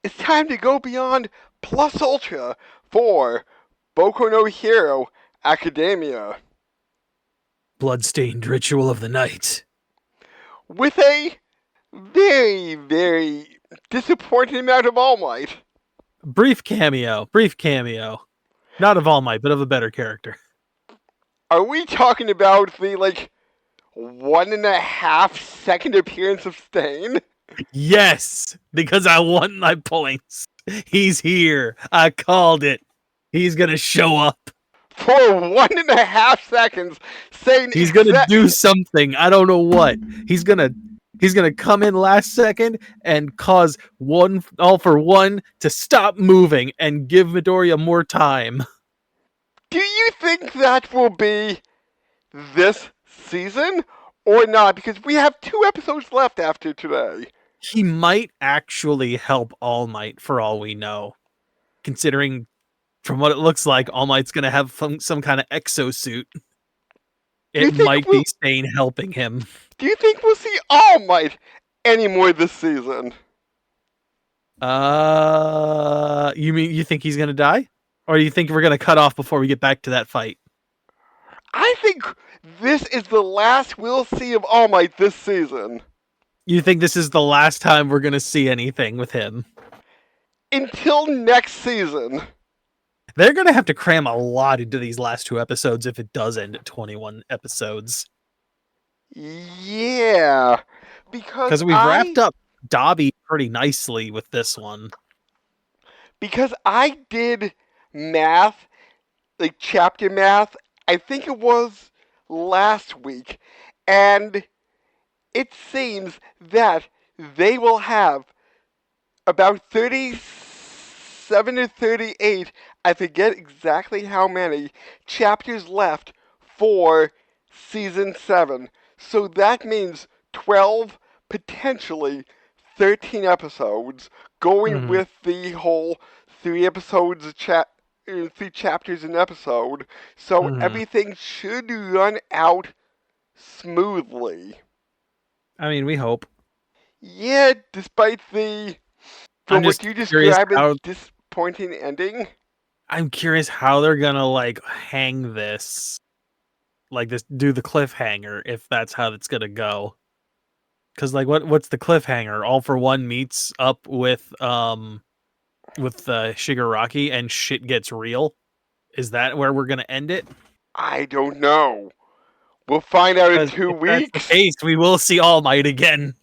it's time to go beyond Plus Ultra for Boku no Hero Academia. Bloodstained Ritual of the Night. With a very, very disappointing amount of All Might. Brief cameo. Not of All Might, but of a better character. Are we talking about the, 1.5 second appearance of Stain? Yes, because I won my points. He's here. I called it. He's gonna show up. For 1.5 seconds, saying He's gonna do something. I don't know what. He's gonna come in last second and cause All for One to stop moving and give Midoriya more time. Do you think that will be this season or not? Because we have 2 episodes left after today. He might actually help All Might for all we know. Considering from what it looks like, All Might's gonna have some kind of exosuit. It might be Stain helping him. Do you think we'll see All Might anymore this season? You think he's gonna die? Or do you think we're gonna cut off before we get back to that fight? I think this is the last we'll see of All Might this season. You think this is the last time we're gonna see anything with him? Until next season. They're gonna have to cram a lot into these last 2 episodes if it does end at 21 episodes. Yeah. Because we've wrapped up Dobby pretty nicely with this one. Because I did math, chapter math, I think it was last week, and it seems that they will have about 37 or 38, I forget exactly how many, chapters left for Season 7. So that means 12, potentially 13 episodes, going with the whole 3 chapters an episode. So everything should run out smoothly. I mean, we hope. Yeah, despite from what you described as disappointing ending. I'm curious how they're gonna hang this, do the cliffhanger if that's how it's gonna go. Because what's the cliffhanger? All for One meets up with Shigaraki and shit gets real. Is that where we're gonna end it? I don't know. We'll find out in 2 weeks. If that's the case, we will see All Might again.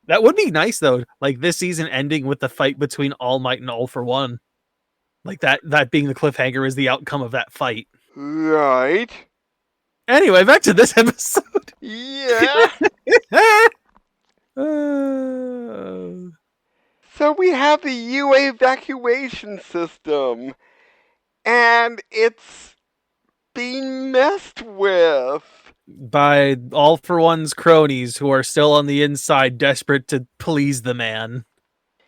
That would be nice though. This season ending with the fight between All Might and All for One. That being the cliffhanger is the outcome of that fight. Right. Anyway, back to this episode. Yeah. So we have the UA evacuation system. And it's being messed with. By All for One's cronies who are still on the inside, desperate to please the man.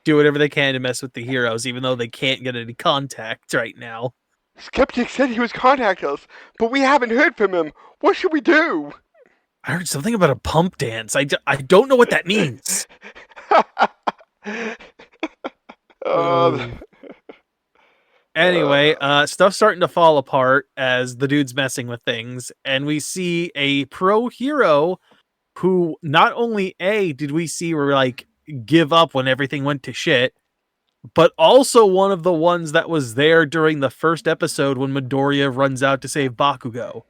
Do whatever they can to mess with the heroes, even though they can't get any contact right now. Skeptic said he was contact us, but we haven't heard from him. What should we do? I heard something about a pump dance. I don't know what that means. Anyway, stuff's starting to fall apart as the dude's messing with things, and we see a pro hero who not only did we see give up when everything went to shit, but also one of the ones that was there during the first episode when Midoriya runs out to save Bakugo.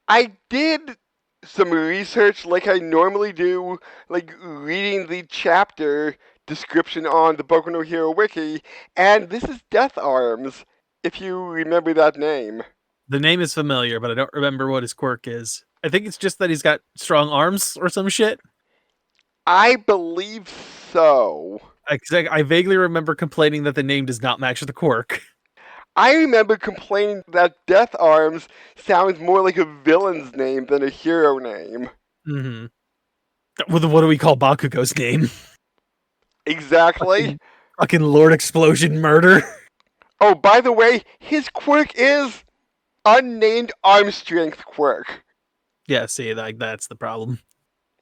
I did some research like I normally do, reading the chapter description on the Boku no Hero wiki, and this is Death Arms, if you remember that name. The name is familiar, but I don't remember what his quirk is. I think it's just that he's got strong arms or some shit. I believe so. I vaguely remember complaining that the name does not match the quirk. I remember complaining that Death Arms sounds more like a villain's name than a hero name. Mm-hmm. What do we call Bakugo's name? Exactly. Fucking Lord Explosion Murder. Oh, by the way, his quirk is unnamed arm strength quirk. Yeah, see, that's the problem.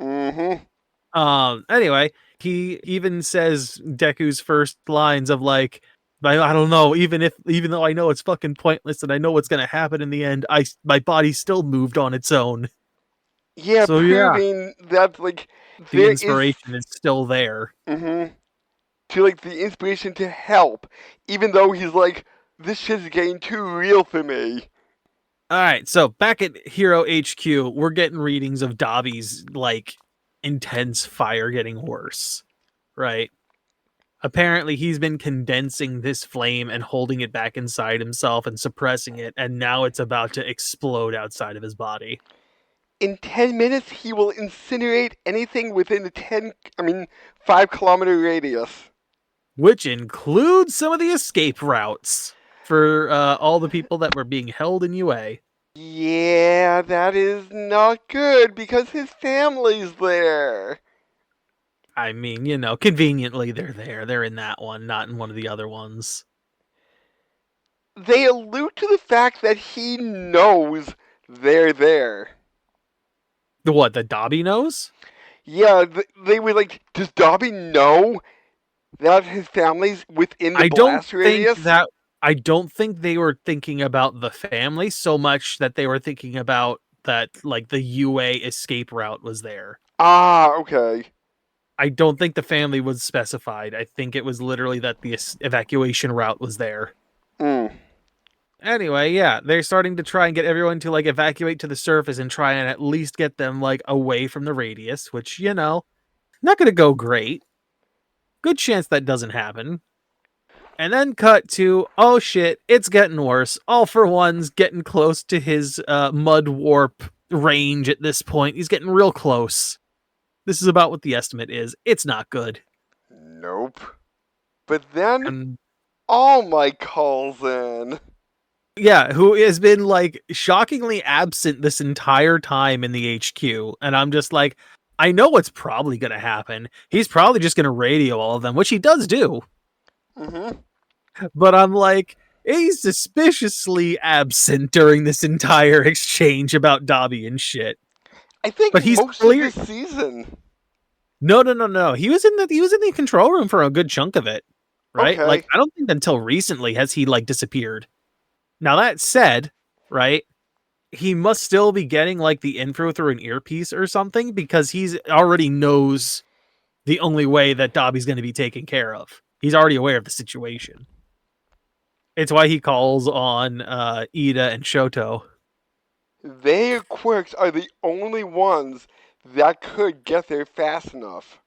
Mm-hmm. Anyway, He even says Deku's first lines of like, I don't know, even though I know it's fucking pointless and I know what's gonna happen in the end, my body still moved on its own. Yeah, So yeah, proving that like the there is inspiration is still there. mhm, to like the inspiration to help, even though he's like, this shit's getting too real for me. All right, so back at Hero HQ, we're getting readings of Dabi's like intense fire getting worse, right? Apparently, he's been condensing this flame and holding it back inside himself and suppressing it, and now it's about to explode outside of his body. In 10 minutes, he will incinerate anything within a 5 kilometer radius. Which includes some of the escape routes for all the people that were being held in UA. Yeah, that is not good because his family's there. I mean, you know, conveniently they're there. They're in that one, not in one of the other ones. They allude to the fact that he knows they're there. The what? The Dabi knows? Yeah, they were like, does Dobby know that his family's within the I don't blast think radius? that. I don't think they were thinking about the family so much that they were thinking about that, like the UA escape route was there. Ah, okay. I don't think the family was specified. I think it was literally that the evacuation route was there. Mm. Anyway, yeah, they're starting to try and get everyone to like evacuate to the surface and try and at least get them like away from the radius, which, you know, not going to go great. Good chance that doesn't happen. And then cut to, oh shit, it's getting worse. All for One's getting close to his mud warp range at this point. He's getting real close. This is about what the estimate is. It's not good. Nope. But then And All Might calls in. yeah, who has been like shockingly absent this entire time in the HQ. And I'm just like, I know what's probably going to happen. He's probably just going to radio all of them, which he does do. Mm-hmm. But I'm like, he's suspiciously absent during this entire exchange about Dobby and shit. I think But he's most of clear. this season. No. He was in the control room for a good chunk of it, right? Like, Okay. I don't think until recently has he like disappeared. Now that said, right, he must still be getting like the info through an earpiece or something because he's already knows the only way that Dobby's going to be taken care of. He's already aware of the situation. It's why he calls on Ida and Shoto. Their quirks are the only ones that could get there fast enough.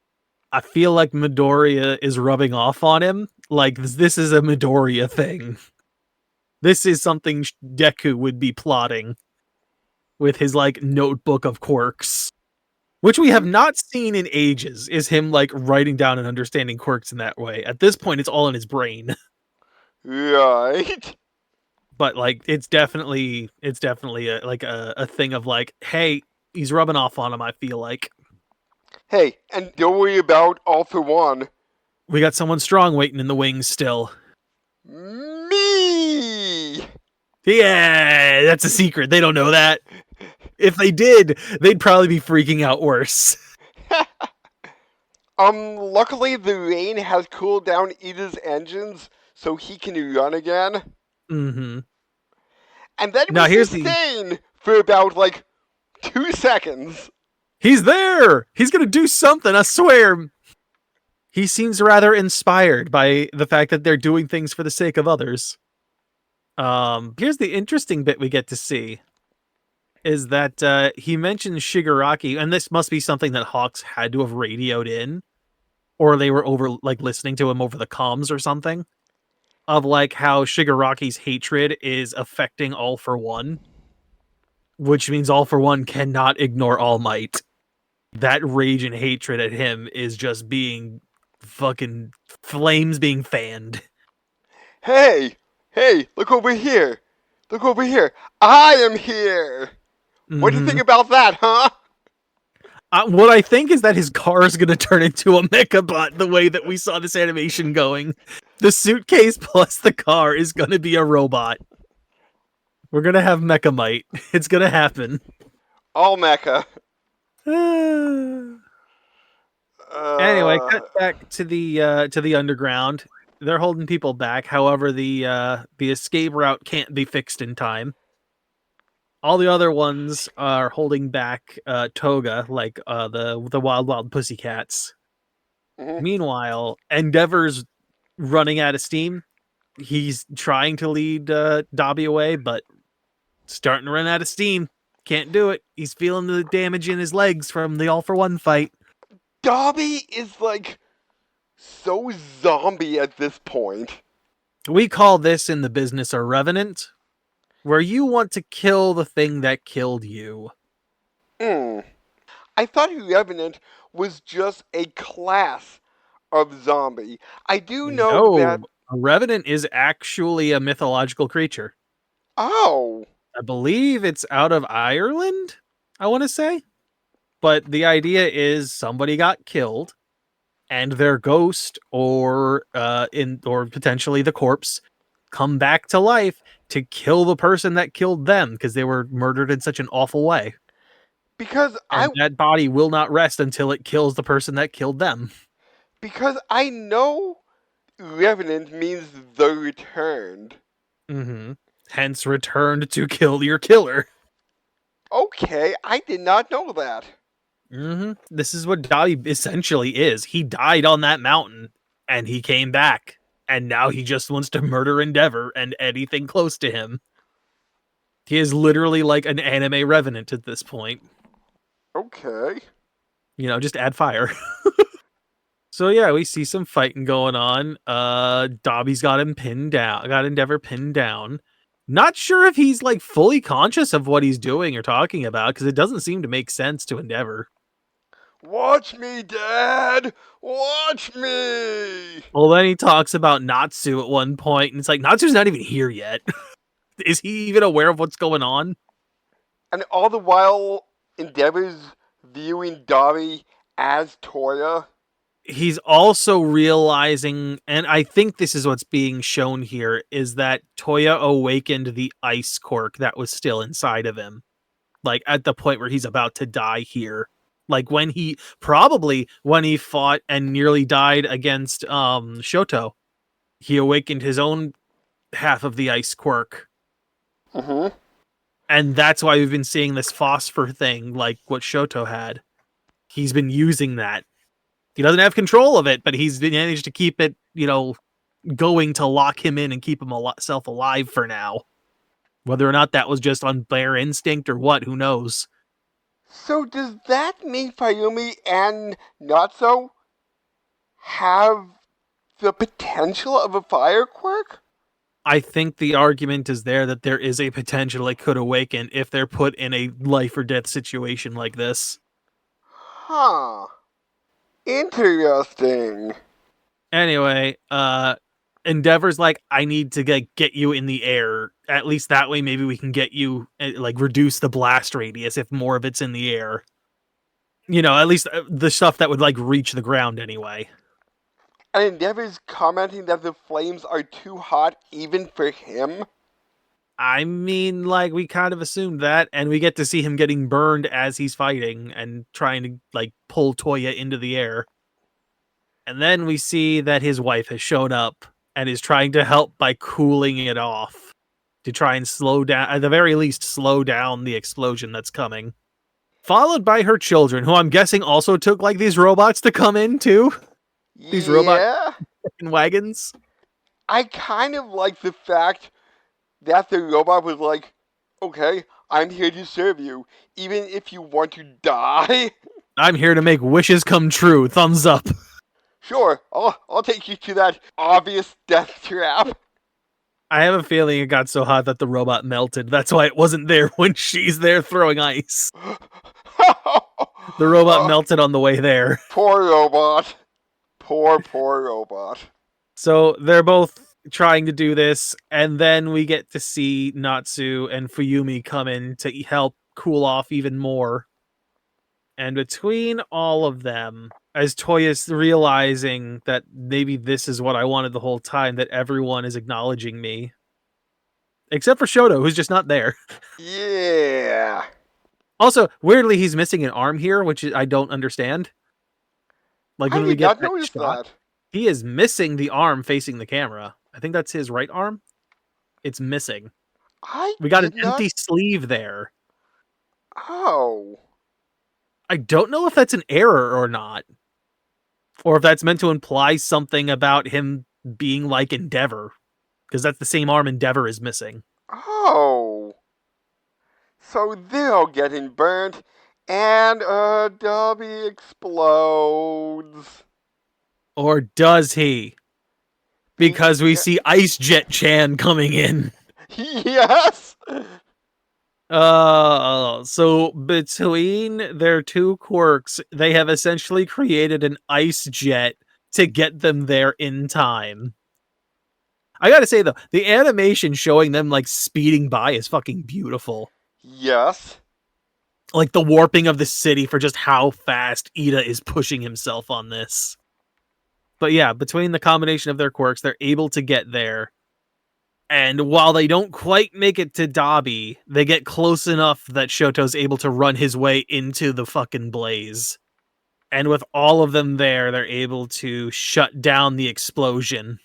I feel like Midoriya is rubbing off on him. Like this is a Midoriya thing. This is something Deku would be plotting with his like notebook of quirks, which we have not seen in ages. Is him like writing down and understanding quirks in that way? At this point, it's all in his brain. Right. But like, it's definitely a thing of like, hey, he's rubbing off on him. I feel like Hey, and don't worry about All for One. we got someone strong waiting in the wings still. Me! Yeah, that's a secret. They don't know that. If they did, they'd probably be freaking out worse. Luckily the rain has cooled down Ida's engines so he can run again. Mm-hmm. And then we Now here's the sustain for about, like, 2 seconds. he's there. He's gonna do something. I swear. He seems rather inspired by the fact that they're doing things for the sake of others. Here's the interesting bit we get to see is that he mentions Shigaraki, and this must be something that Hawks had to have radioed in, or they were over like listening to him over the comms or something. Of like how Shigaraki's hatred is affecting All for One, which means All for One cannot ignore All Might. That rage and hatred at him is just being fucking flames being fanned. Hey! Hey, look over here! Look over here! I am here! What do you Mm-hmm. think about that, huh? What I think is that his car is going to turn into a mechabot the way that we saw this animation going. The suitcase plus the car is going to be a robot. We're going to have Mechamite. It's going to happen. All mecha. Anyway, cut Uh, back to the underground. They're holding people back. However, the escape route can't be fixed in time. All the other ones are holding back Toga, like the Wild Wild Pussycats. mhm. Meanwhile, Endeavor's running out of steam. He's trying to lead Dobby away, but starting to run out of steam. Can't do it. He's feeling the damage in his legs from the All for One fight. Dobby is like so zombie at this point. We call this in the business a revenant, where you want to kill the thing that killed you. Hmm. I thought Revenant was just a class of zombie. I do know that. No, a revenant is actually a mythological creature. Oh, I believe it's out of Ireland, I want to say. But the idea is somebody got killed and their ghost or potentially the corpse come back to life to kill the person that killed them because they were murdered in such an awful way. because I And that body will not rest until it kills the person that killed them. because I know Revenant means the returned. Mm-hmm. Hence, returned to kill your killer. Okay, I did not know that. Mm-hmm. This is what Dobby essentially is. He died on that mountain and he came back. And now he just wants to murder Endeavor and anything close to him. He is literally like an anime revenant at this point. Okay. Just add fire. So yeah, we see some fighting going on. Dobby's got him pinned down, got Endeavor pinned down. Not sure if he's like fully conscious of what he's doing or talking about, because it doesn't seem to make sense to Endeavor. Watch me, Dad! Watch me! Well, then he talks about Natsu at one point, and it's like Natsu's not even here yet. Is he even aware of what's going on? And all the while, Endeavor's viewing Dobby as Toya. He's also realizing, and I think this is what's being shown here, is that Toya awakened the ice quirk that was still inside of him. Like at the point where he's about to die here. Like when he fought and nearly died against Shoto, he awakened his own half of the ice quirk. Mm-hmm. And that's why we've been seeing this phosphor thing, like what Shoto had. He's been using that. He doesn't have control of it, but he's managed to keep it, going to lock him in and keep himself alive for now. Whether or not that was just on bare instinct or what, who knows? So does that mean Fayumi and Natsu have the potential of a fire quirk? I think the argument is there that there is a potential it could awaken if they're put in a life or death situation like this. Huh. Interesting. Anyway, Endeavor's like, I need to get you in the air. At least that way, maybe we can get you, like, reduce the blast radius if more of it's in the air. At least the stuff that would, like, reach the ground anyway. And Endeavor's commenting that the flames are too hot even for him? I mean, like, we kind of assumed that, and we get to see him getting burned as he's fighting and trying to, like, pull Toya into the air. And then we see that his wife has shown up and is trying to help by cooling it off to try and slow down, at the very least, slow down the explosion that's coming. Followed by her children, who I'm guessing also took, like, these robots to come in, too. These robot Yeah. wagons. I kind of like the fact that the robot was like, okay, I'm here to serve you, even if you want to die. I'm here to make wishes come true. Thumbs up. Sure, I'll take you to that obvious death trap. I have a feeling it got so hot that the robot melted. That's why it wasn't there when she's there throwing ice. The robot melted on the way there. Poor robot. Poor robot. So they're both trying to do this, and then we get to see Natsu and Fuyumi come in to help cool off even more. And between all of them, as Toya's realizing that maybe this is what I wanted the whole time, that everyone is acknowledging me. Except for Shoto, who's just not there. Yeah. Also, weirdly, he's missing an arm here, which I don't understand. Like I when we did get not that notice shot, that. he is missing the arm facing the camera. I think that's his right arm. It's missing. I We got an did not. empty sleeve there. Oh. I don't know if that's an error or not, or if that's meant to imply something about him being like Endeavor, because that's the same arm Endeavor is missing. Oh. So they're all getting burnt, and Dobby explodes. Or does he? Because we Because see Ice Jet Chan coming in. yes. So between their two quirks, they have essentially created an ice jet to get them there in time. I gotta say though, the animation showing them like speeding by is fucking beautiful. Yes. Like the warping of the city for just how fast Ida is pushing himself on this. But yeah, between the combination of their quirks, they're able to get there. And while they don't quite make it to Dobby, they get close enough that Shoto's able to run his way into the fucking blaze. And with all of them there, they're able to shut down the explosion.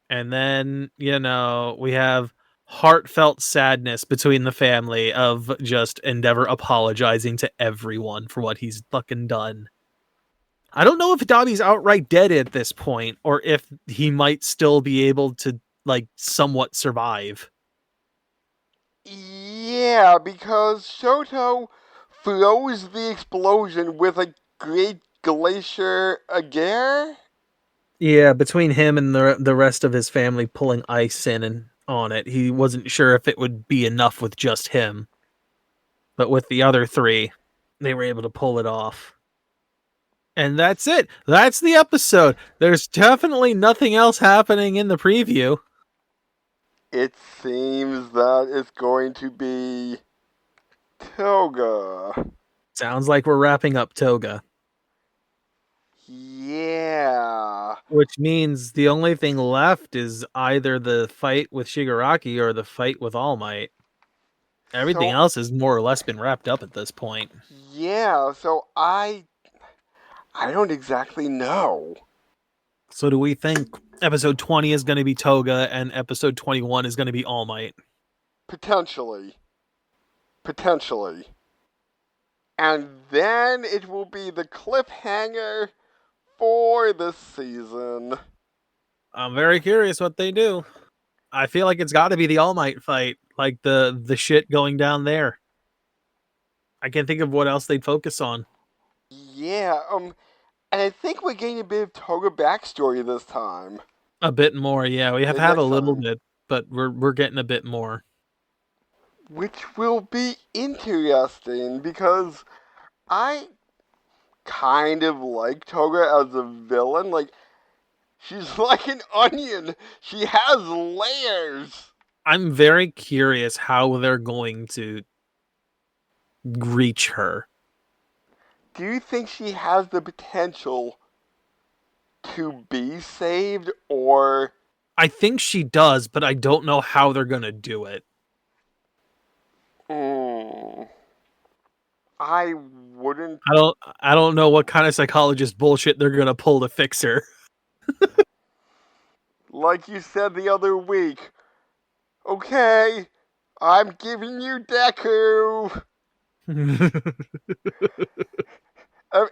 And then, we have heartfelt sadness between the family of just Endeavor apologizing to everyone for what he's fucking done. I don't know if Dobby's outright dead at this point, or if he might still be able to, like, somewhat survive. Yeah, because Shoto froze the explosion with a great glacier agar. Yeah, between him and the rest of his family pulling ice in and on it, he wasn't sure if it would be enough with just him. But with the other three, they were able to pull it off. And that's it. That's the episode. There's definitely nothing else happening in the preview. It seems that it's going to be Toga. Sounds like we're wrapping up Toga, Yeah. which means the only thing left is either the fight with Shigaraki or the fight with All Might. Everything So else has more or less been wrapped up at this point. yeah, so I don't exactly know. So do we think episode 20 is going to be Toga and episode 21 is going to be All Might? Potentially. Potentially. And then it will be the cliffhanger for the season. I'm very curious what they do. I feel like it's got to be the All Might fight, like the shit going down there. I can't think of what else they'd focus on. Yeah, and I think we're getting a bit of Toga backstory this time. A bit more, yeah. We have The had a next little time. bit, but we're getting a bit more. Which will be interesting because I kind of like Toga as a villain. Like, she's like an onion. She has layers. I'm very curious how they're going to reach her. Do you think she has the potential to be saved, or I think she does, but I don't know how they're going to do it. mm, I wouldn't. I don't know what kind of psychologist bullshit they're going to pull to fix her. Like you said the other week. Okay, I'm giving you Deku.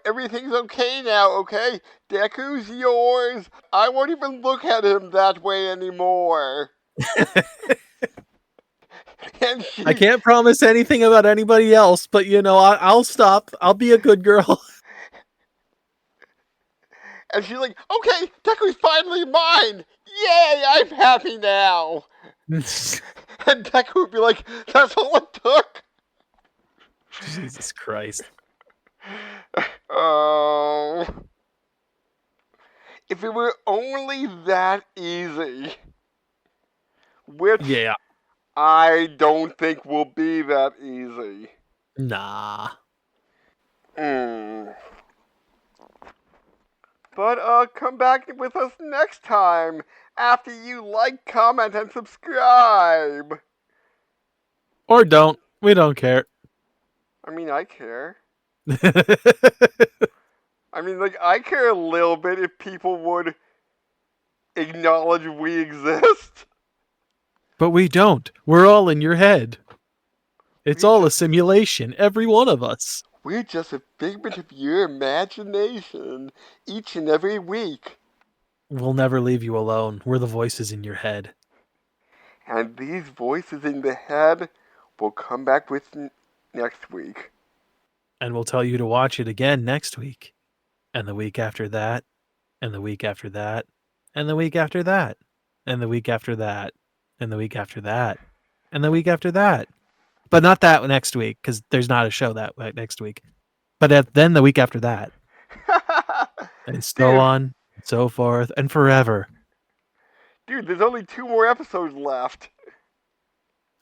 Everything's okay now, okay? Deku's yours. I won't even look at him that way anymore. And I she can't promise anything about anybody else, but I'll stop. I'll be a good girl. and she's like, okay, Deku's finally mine. Yay, I'm happy now. And Deku would be like, that's all it took. Jesus Christ. Oh. If it were only that easy. Which Yeah. I don't think will be that easy. Nah. Hmm. But come back with us next time after you like, comment, and subscribe. Or don't. We don't care. I mean, I care. I mean, like, I care a little bit if people would acknowledge we exist. But we don't. We're all in your head. It's We're all a just, simulation, every one of us. we're just a figment of your imagination each and every week. We'll never leave you alone. We're the voices in your head. And these voices in the head will come back with next week. And we'll tell you to watch it again next week. And the week after that. And the week after that. And the week after that. And the week after that. And the week after that. And the week after that. But not that next week, because there's not a show that next week. But then the week after that. And so Dude, on, and so forth, and forever. dude, there's only 2 more episodes left.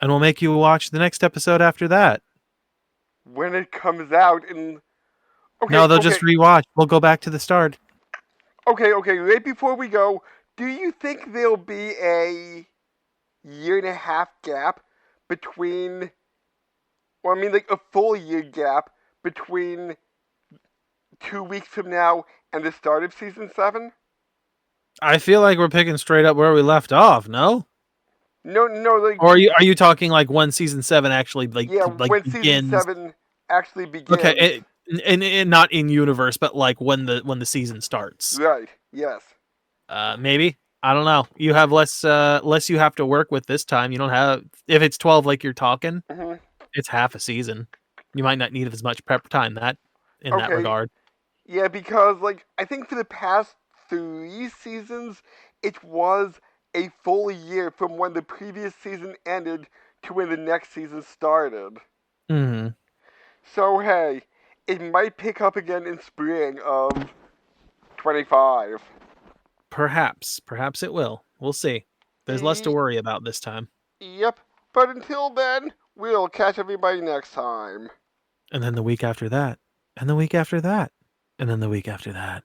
And we'll make you watch the next episode after that. When it comes out in No, okay, they'll okay, just rewatch. We'll go back to the start. okay, right before we go, do you think there'll be a year and a half gap between, well, I mean, like a full year gap between 2 weeks from now and the start of season 7? I feel like we're picking straight up where we left off. No, No, no, like, or are you talking like when season 7 actually yeah, like when season begins? 7 actually Okay, begins. and not in universe, but like when the season starts. Right, yes. Maybe, I don't know. You have less you have to work with this time. You don't have, if it's 12 like you're talking, Hmm. it's half a season. You might not need as much prep time in that Okay, regard. yeah, because, like, I think for the past 3 seasons, it was a full year from when the previous season ended to when the next season started. Hmm. So, hey, it might pick up again in spring of 25. Perhaps it will. We'll see. There's less to E- worry about this time. yep, but until then, we'll catch everybody next time. And then the week after that, and the week after that, and then the week after that.